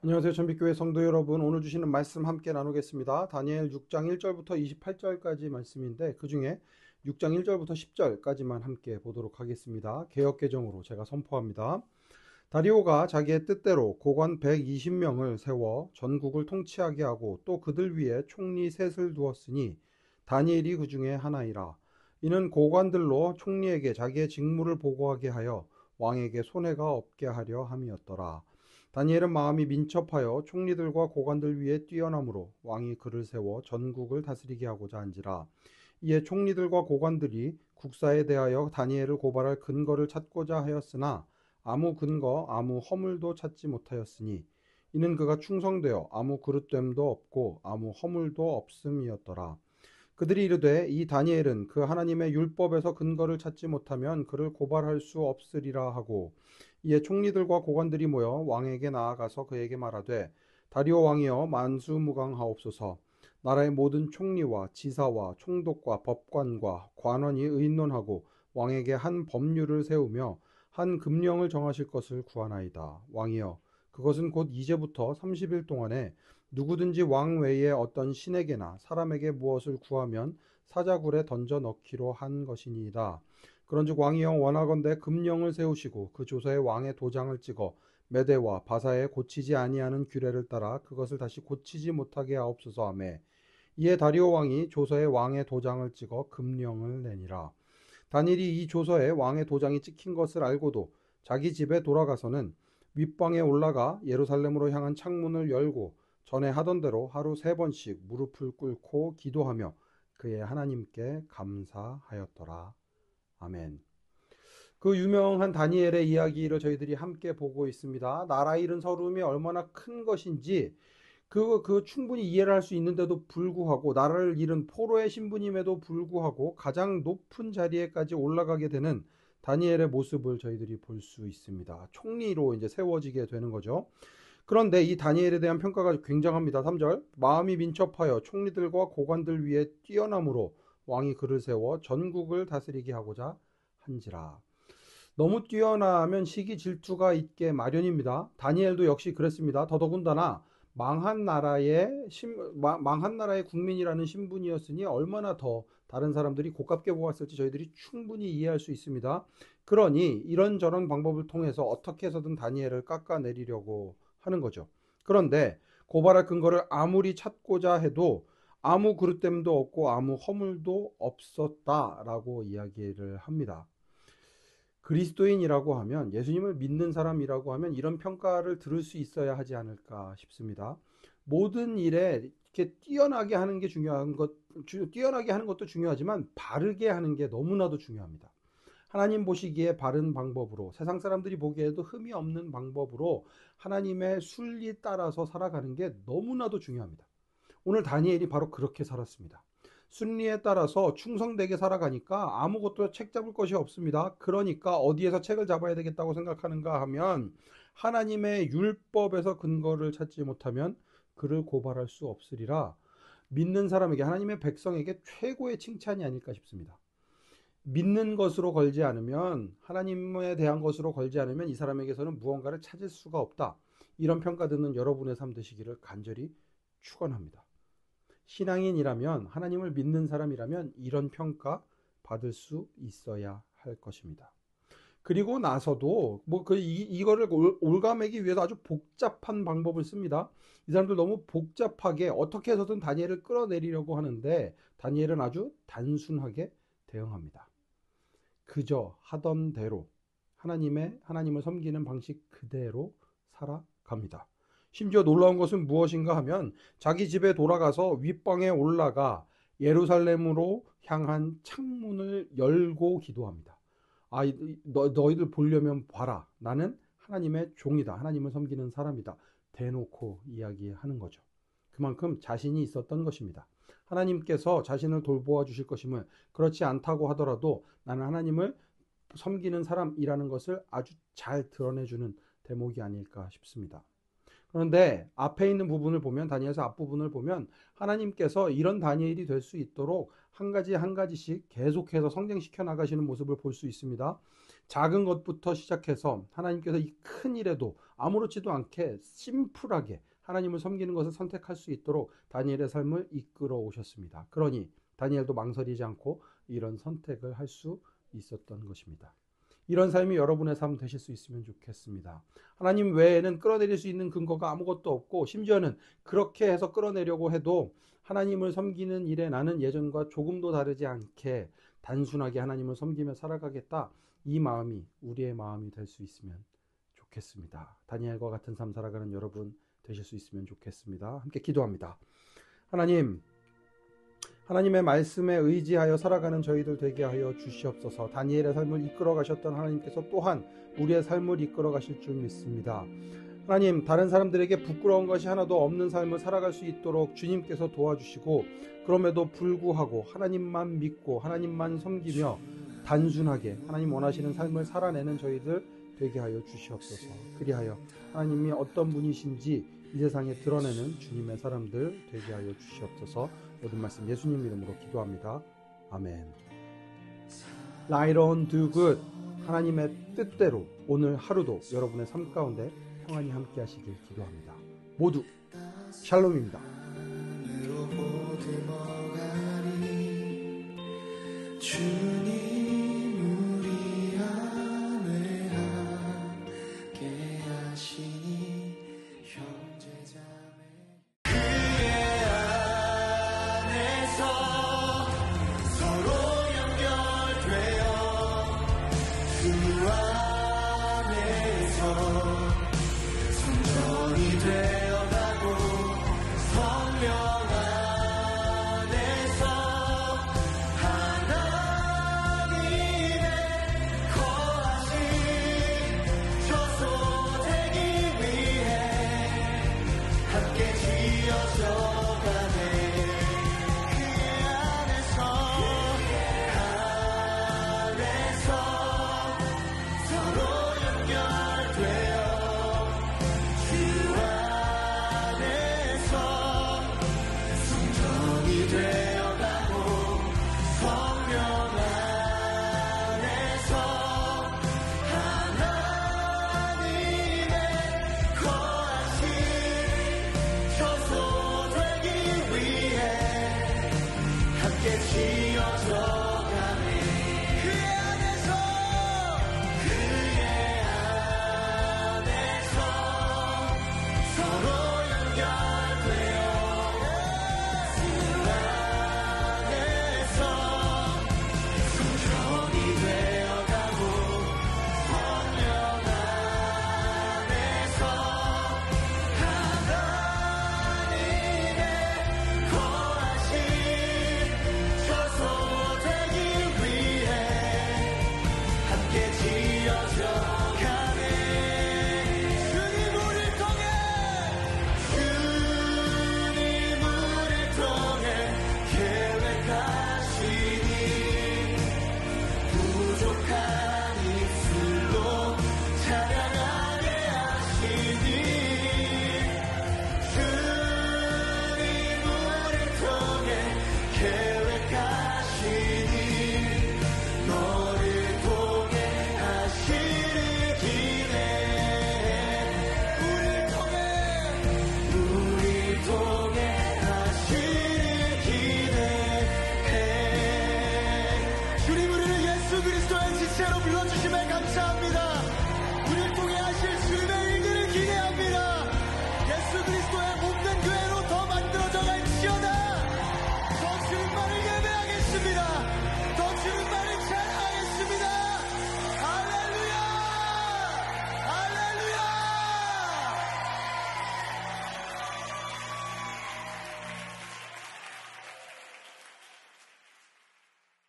안녕하세요. 천빛교회 성도 여러분. 오늘 주시는 말씀 함께 나누겠습니다. 다니엘 6장 1절부터 28절까지 말씀인데 그중에 6장 1절부터 10절까지만 함께 보도록 하겠습니다. 개역개정으로 제가 선포합니다. 다리오가 자기의 뜻대로 고관 120명을 세워 전국을 통치하게 하고 또 그들 위에 총리 셋을 두었으니 다니엘이 그 중에 하나이라. 이는 고관들로 총리에게 자기의 직무를 보고하게 하여 왕에게 손해가 없게 하려 함이었더라. 다니엘은 마음이 민첩하여 총리들과 고관들 위에 뛰어남으로 왕이 그를 세워 전국을 다스리게 하고자 한지라. 이에 총리들과 고관들이 국사에 대하여 다니엘을 고발할 근거를 찾고자 하였으나 아무 근거 아무 허물도 찾지 못하였으니 이는 그가 충성되어 아무 그릇됨도 없고 아무 허물도 없음이었더라. 그들이 이르되 이 다니엘은 그 하나님의 율법에서 근거를 찾지 못하면 그를 고발할 수 없으리라 하고, 이에 총리들과 고관들이 모여 왕에게 나아가서 그에게 말하되 다리오 왕이여 만수무강하옵소서. 나라의 모든 총리와 지사와 총독과 법관과 관원이 의논하고 왕에게 한 법률을 세우며 한 금령을 정하실 것을 구하나이다. 왕이여 그것은 곧 이제부터 30일 동안에 누구든지 왕 외에 어떤 신에게나 사람에게 무엇을 구하면 사자굴에 던져 넣기로 한 것이니이다. 그런즉 왕이여 원하건대 금령을 세우시고 그 조서에 왕의 도장을 찍어 메대와 바사에 고치지 아니하는 규례를 따라 그것을 다시 고치지 못하게 하옵소서 하매, 이에 다리오 왕이 조서에 왕의 도장을 찍어 금령을 내니라. 다니엘이 이 조서에 왕의 도장이 찍힌 것을 알고도 자기 집에 돌아가서는 윗방에 올라가 예루살렘으로 향한 창문을 열고 전에 하던 대로 하루 3번씩 무릎을 꿇고 기도하며 그의 하나님께 감사하였더라. 아멘. 그 유명한 다니엘의 이야기를 저희들이 함께 보고 있습니다. 나라 잃은 서름이 얼마나 큰 것인지 그 충분히 이해를 할 수 있는데도 불구하고, 나라를 잃은 포로의 신분임에도 불구하고 가장 높은 자리에까지 올라가게 되는 다니엘의 모습을 저희들이 볼 수 있습니다. 총리로 이제 세워지게 되는 거죠. 그런데 이 다니엘에 대한 평가가 굉장합니다. 3절, 마음이 민첩하여 총리들과 고관들 위에 뛰어남으로 왕이 그를 세워 전국을 다스리게 하고자 한지라. 너무 뛰어나면 시기 질투가 있게 마련입니다. 다니엘도 역시 그랬습니다. 더더군다나 망한 나라의 국민이라는 신분이었으니 얼마나 더 다른 사람들이 고깝게 보았을지 저희들이 충분히 이해할 수 있습니다. 그러니 이런저런 방법을 통해서 어떻게 해서든 다니엘을 깎아내리려고 하는 거죠. 그런데 고발할 근거를 아무리 찾고자 해도 아무 그릇됨도 없고 아무 허물도 없었다라고 이야기를 합니다. 그리스도인이라고 하면, 예수님을 믿는 사람이라고 하면 이런 평가를 들을 수 있어야 하지 않을까 싶습니다. 모든 일에 이렇게 뛰어나게 하는 게 뛰어나게 하는 것도 중요하지만 바르게 하는 게 너무나도 중요합니다. 하나님 보시기에 바른 방법으로, 세상 사람들이 보기에도 흠이 없는 방법으로 하나님의 순리 따라서 살아가는 게 너무나도 중요합니다. 오늘 다니엘이 바로 그렇게 살았습니다. 순리에 따라서 충성되게 살아가니까 아무것도 책 잡을 것이 없습니다. 그러니까 어디에서 책을 잡아야 되겠다고 생각하는가 하면, 하나님의 율법에서 근거를 찾지 못하면 그를 고발할 수 없으리라. 믿는 사람에게, 하나님의 백성에게 최고의 칭찬이 아닐까 싶습니다. 믿는 것으로 걸지 않으면, 하나님에 대한 것으로 걸지 않으면 이 사람에게서는 무언가를 찾을 수가 없다. 이런 평가 듣는 여러분의 삶 되시기를 간절히 축원합니다. 신앙인이라면, 하나님을 믿는 사람이라면 이런 평가 받을 수 있어야 할 것입니다. 그리고 나서도 이거를 올가매기 위해서 아주 복잡한 방법을 씁니다. 이 사람들 너무 복잡하게 어떻게 해서든 다니엘을 끌어내리려고 하는데 다니엘은 아주 단순하게 대응합니다. 그저 하던 대로 하나님을 섬기는 방식 그대로 살아갑니다. 심지어 놀라운 것은 무엇인가 하면, 자기 집에 돌아가서 윗방에 올라가 예루살렘으로 향한 창문을 열고 기도합니다. 너희들 보려면 봐라. 나는 하나님의 종이다. 하나님을 섬기는 사람이다. 대놓고 이야기하는 거죠. 그만큼 자신이 있었던 것입니다. 하나님께서 자신을 돌보아 주실 것임을, 그렇지 않다고 하더라도 나는 하나님을 섬기는 사람이라는 것을 아주 잘 드러내주는 대목이 아닐까 싶습니다. 그런데 앞에 있는 부분을 보면, 다니엘서 앞부분을 보면 하나님께서 이런 다니엘이 될 수 있도록 한 가지 한 가지씩 계속해서 성장시켜 나가시는 모습을 볼 수 있습니다. 작은 것부터 시작해서 하나님께서 이 큰 일에도 아무렇지도 않게 심플하게 하나님을 섬기는 것을 선택할 수 있도록 다니엘의 삶을 이끌어 오셨습니다. 그러니 다니엘도 망설이지 않고 이런 선택을 할 수 있었던 것입니다. 이런 삶이 여러분의 삶 되실 수 있으면 좋겠습니다. 하나님 외에는 끌어내릴 수 있는 근거가 아무것도 없고, 심지어는 그렇게 해서 끌어내려고 해도 하나님을 섬기는 일에 나는 예전과 조금도 다르지 않게 단순하게 하나님을 섬기며 살아가겠다, 이 마음이 우리의 마음이 될 수 있으면 좋겠습니다. 다니엘과 같은 삶 살아가는 여러분 되실 수 있으면 좋겠습니다. 함께 기도합니다. 하나님의 말씀에 의지하여 살아가는 저희들 되게 하여 주시옵소서. 다니엘의 삶을 이끌어 가셨던 하나님께서 또한 우리의 삶을 이끌어 가실 줄 믿습니다. 하나님, 다른 사람들에게 부끄러운 것이 하나도 없는 삶을 살아갈 수 있도록 주님께서 도와주시고, 그럼에도 불구하고 하나님만 믿고 하나님만 섬기며 단순하게 하나님 원하시는 삶을 살아내는 저희들 되게 하여 주시옵소서. 그리하여 하나님이 어떤 분이신지 이 세상에 드러내는 주님의 사람들 되게 하여 주시옵소서. 모든 말씀 예수님 이름으로 기도합니다. 아멘. Light on, do good. 하나님의 뜻대로 오늘 하루도 여러분의 삶 가운데 평안히 함께 하시길 기도합니다. 모두 샬롬입니다. 주님 우리 안에 함께 하시니 형제자매 그의 안에서 서로 연결되어 그 안에서 성전이 되어가고 성령 예수 그리스도의 지체로 불러주심에 감사합니다.